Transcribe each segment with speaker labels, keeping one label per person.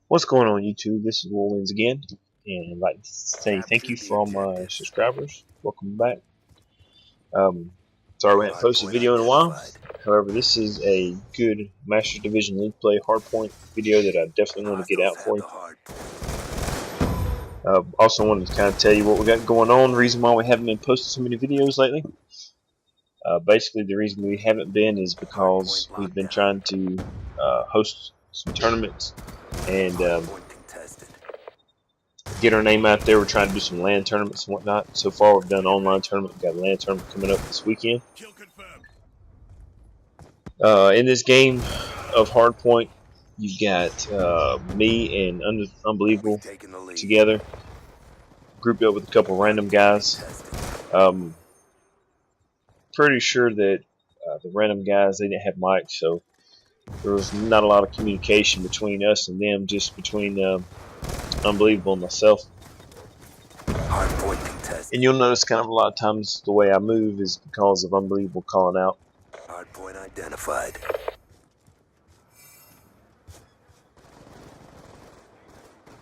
Speaker 1: What's going on, YouTube? This is Wins again, and I'd like to say thank you for all my subscribers. Welcome back. Sorry we haven't posted a video in a while. However, this is a good Master Division League Play Hardpoint video that I definitely want to get out for you. Also wanted to kind of tell you what we got going on, the reason why we haven't been posting so many videos lately. Basically, the reason we haven't been is because we've been trying to host some tournaments and get our name out there. We're trying to do some LAN tournaments and whatnot. So far, we've done an online tournament. We've got a LAN tournament coming up this weekend. In this game of Hardpoint, you've got me and Unbelievable together, grouped up with a couple random guys. Pretty sure that the random guys, they didn't have mics, so there was not a lot of communication between us and them, just between Unbelievable and myself. And you'll notice kind of a lot of times the way I move is because of Unbelievable calling out.
Speaker 2: Hardpoint identified.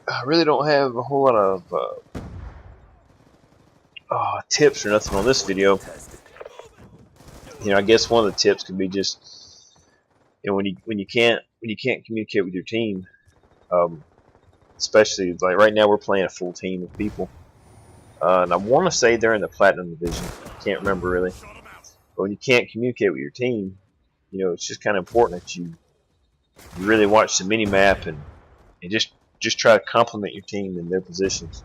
Speaker 1: I really don't have a whole lot of tips or nothing on this video. You know, I guess one of the tips could be just, you know, when you can't communicate with your team, especially like right now we're playing a full team of people, and I want to say they're in the Platinum Division. I can't remember really, but when you can't communicate with your team, you know, it's just kind of important that you really watch the mini map and just try to complement your team in their positions.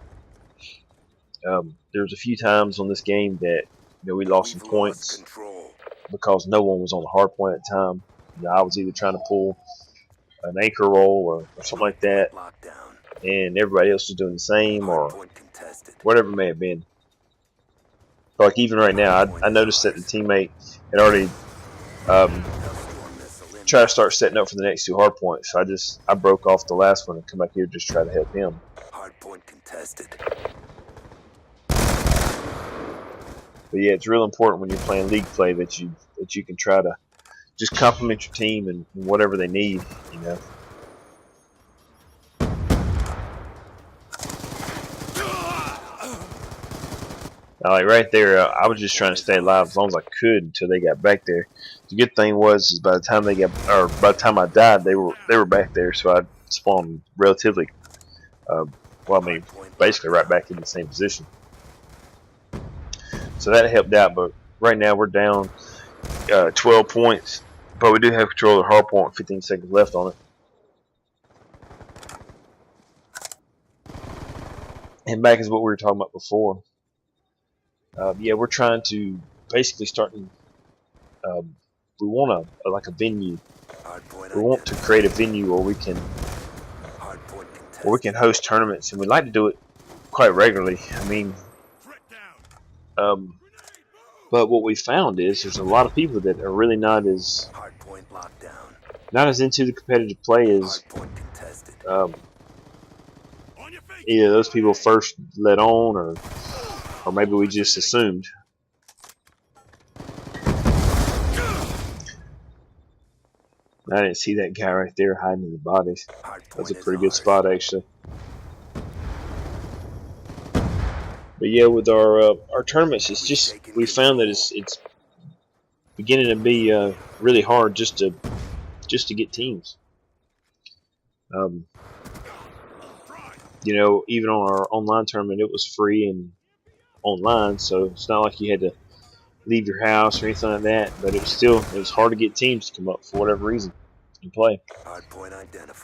Speaker 1: There's a few times on this game that, you know, we lost some points because no one was on the hard point at the time. You know, I was either trying to pull an anchor roll or something like that, and everybody else was doing the same, or whatever it may have been. But like even right now, I noticed that the teammate had already tried to start setting up for the next two hard points. So I broke off the last one and come back here to just try to help him.
Speaker 2: Hardpoint contested.
Speaker 1: But yeah, it's real important when you're playing league play that you can try to just complement your team and whatever they need, you know. Now, like right there, I was just trying to stay alive as long as I could until they got back there. The good thing was is by the time I died, they were back there, so I spawned relatively, well, I mean, basically right back in the same position. So that helped out, but right now we're down 12 points, but we do have control of the hard point with 15 seconds left on it. And back is what we were talking about before. Yeah, we're trying to basically start. We want a venue. We want to create a venue where we can host tournaments, and we like to do it quite regularly. I mean, but what we found is there's a lot of people that are really not as into the competitive play as either those people first let on, or maybe we just assumed. I didn't see that guy right there hiding in the bodies. That's a pretty good spot, actually. But yeah, with our tournaments, it's just we found that it's beginning to be really hard just to get teams. You know, even on our online tournament, it was free and online, so it's not like you had to leave your house or anything like that. But it was hard to get teams to come up for whatever reason and play.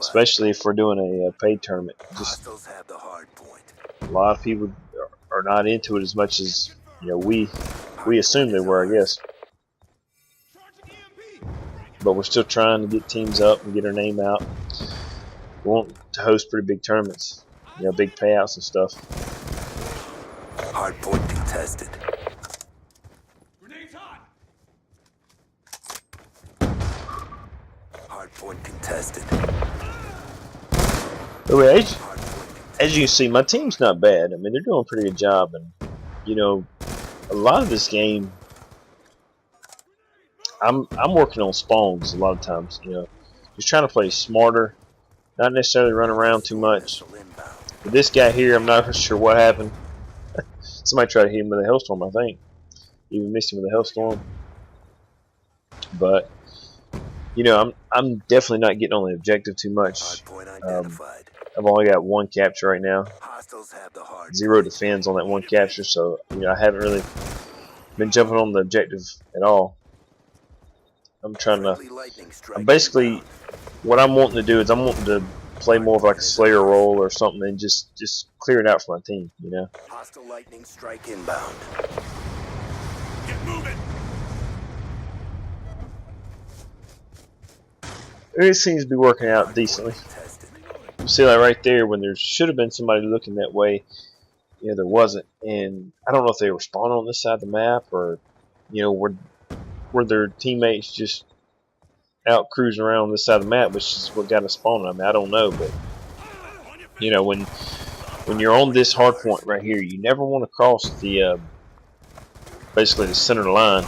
Speaker 1: Especially if we're doing a paid tournament. Just a lot of people are not into it as much as, you know, we assumed they were, I guess. But we're still trying to get teams up and get our name out. We want to host pretty big tournaments, you know, big payouts and stuff.
Speaker 2: Hardpoint contested. Hardpoint contested.
Speaker 1: Anyway, as you can see, my team's not bad. I mean, they're doing a pretty good job, and you know, a lot of this game, I'm working on spawns a lot of times. You know, just trying to play smarter Not necessarily run around too much.
Speaker 2: Missile inbound.
Speaker 1: But this guy here, I'm not sure what happened. Somebody tried to hit him with a hailstorm, I think. Even missed him with a hailstorm. But you know, I'm definitely not getting on the objective too much.
Speaker 2: Hardpoint identified.
Speaker 1: I've only got one capture right now.
Speaker 2: Hostiles have the hard
Speaker 1: 0
Speaker 2: point.
Speaker 1: defends on that one capture, so you know I haven't really been jumping on the objective at all. I'm trying to.
Speaker 2: Friendly lightning strike
Speaker 1: I'm basically
Speaker 2: inbound.
Speaker 1: what I'm wanting to do is I'm wanting to play more of like a Slayer role or something and just clear it out for my team. You know.
Speaker 2: Hostile lightning strike inbound.
Speaker 3: Get moving.
Speaker 1: It seems to be working out decently.
Speaker 2: Contested.
Speaker 1: You see that right there when there should have been somebody looking that way. You know, there wasn't, and I don't know if they were spawning on this side of the map or, you know, were their teammates just out cruising around on this side of the map, which is what got us spawning. I mean, I don't know, but you know, when you're on this hard point right here, you never want to cross the basically the center line,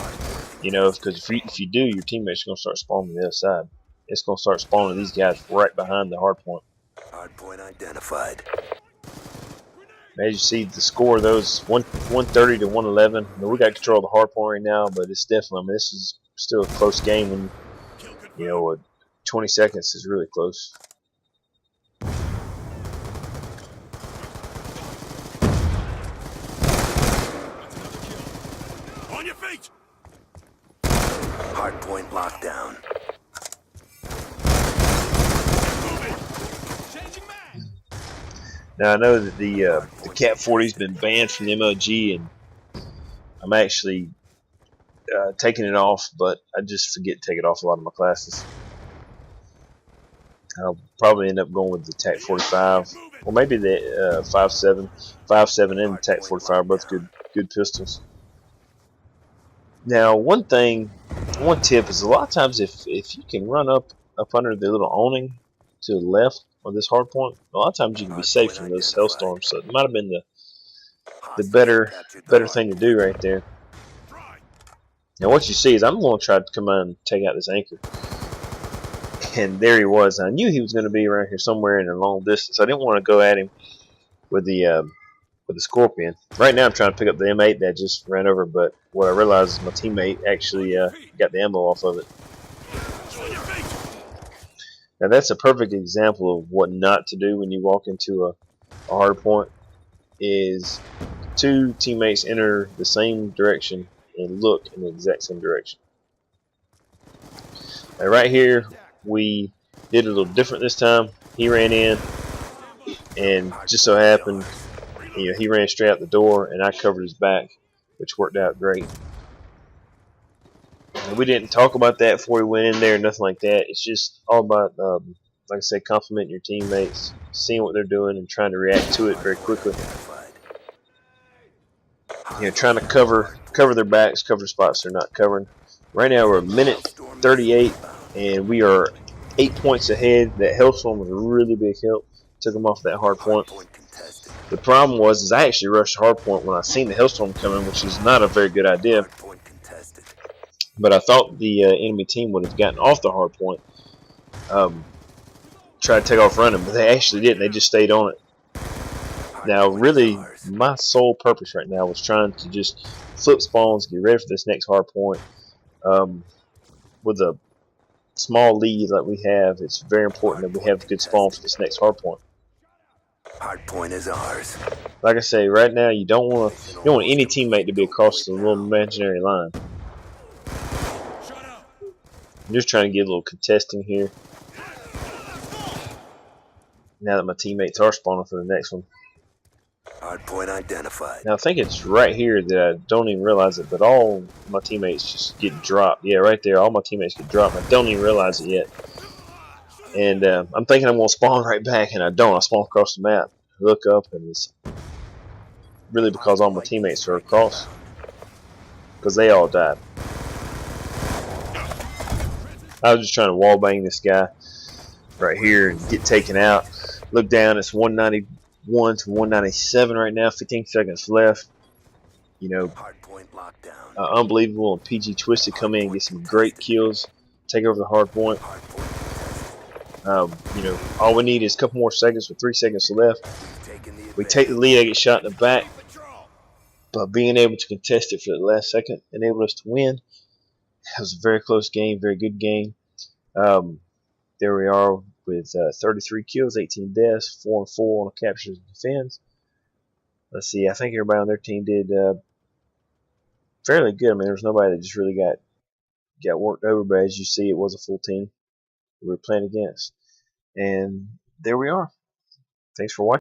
Speaker 1: you know, because if you do, your teammates are going to start spawning on the other side. It's going to start spawning these guys right behind the hard point.
Speaker 2: Hardpoint identified.
Speaker 1: As you see, the score of those 130 to 111. I mean, we got control of the hard point right now, but it's definitely. I mean, this is still a close game, and you know, 20 seconds is really close.
Speaker 3: On your feet.
Speaker 2: Hardpoint lockdown.
Speaker 3: Changing mag.
Speaker 1: Now I know that the Cat 40's been banned from the MLG, and I'm actually taking it off, but I just forget to take it off a lot of my classes. I'll probably end up going with the TAC 45, or maybe the 5.7, 5.7 and the TAC 45, both good pistols. Now, one tip is a lot of times if you can run up under the little awning to the left of this hard point, a lot of times you can be safe from those hailstorms. So it might have been the better thing to do right there. Now what you see is I'm going to try to come on and take out this anchor. And there he was. I knew he was going to be around here somewhere in a long distance. I didn't want to go at him with the Scorpion. Right now I'm trying to pick up the M8 that just ran over, but what I realized is my teammate actually got the ammo off of it. Now that's a perfect example of what not to do when you walk into a hard point. Is two teammates enter the same direction and look in the exact same direction. Now right here we did a little different this time. He ran in, and just so happened, you know, he ran straight out the door, and I covered his back, which worked out great. And we didn't talk about that before we went in there, nothing like that. It's just all about, like I said, complimenting your teammates, seeing what they're doing, and trying to react to it very quickly. You know, trying to cover their backs, cover spots they're not covering. Right now we're a minute 38, and we are 8 points ahead. That hailstorm was a really big help. Took them off that hard point. The problem was I actually rushed hard point when I seen the hailstorm coming, which is not a very good idea. But I thought the enemy team would have gotten off the hard point, tried to take off running, but they actually didn't. They just stayed on it. Now, really, my sole purpose right now was trying to just flip spawns, get ready for this next hard point. With a small lead like we have, it's very important that we have a good spawn for this next hard point.
Speaker 2: Hard point is ours.
Speaker 1: Like I say, right now you don't want any teammate to be across the little imaginary line. I'm just trying to get a little contesting here. Now that my teammates are spawning for the next one.
Speaker 2: Hard point identified.
Speaker 1: Now I think it's right here that I don't even realize it, but all my teammates just get dropped. Yeah, right there, all my teammates get dropped. I don't even realize it yet. And I'm thinking I'm going to spawn right back, and I don't. I spawn across the map. I look up, and it's really because all my teammates are across. Because they all died. I was just trying to wallbang this guy right here and get taken out. Look down, it's 191 to 197 right now, 15 seconds left. You know, unbelievable. And PG Twisted come in and get some great kills, take over the hard point. All we need is a couple more seconds with 3 seconds left.
Speaker 2: Taking the
Speaker 1: We take the
Speaker 2: advantage.
Speaker 1: lead, I get shot in the back,
Speaker 3: Enemy patrol.
Speaker 1: but being able to contest it for the last second enabled us to win. It was a very close game, very good game. There we are with 33 kills, 18 deaths, 4 and 4 on captures and defends. Let's see, I think everybody on their team did fairly good. I mean, there was nobody that just really got worked over, but as you see, it was a full team we were playing against. And there we are. Thanks for watching.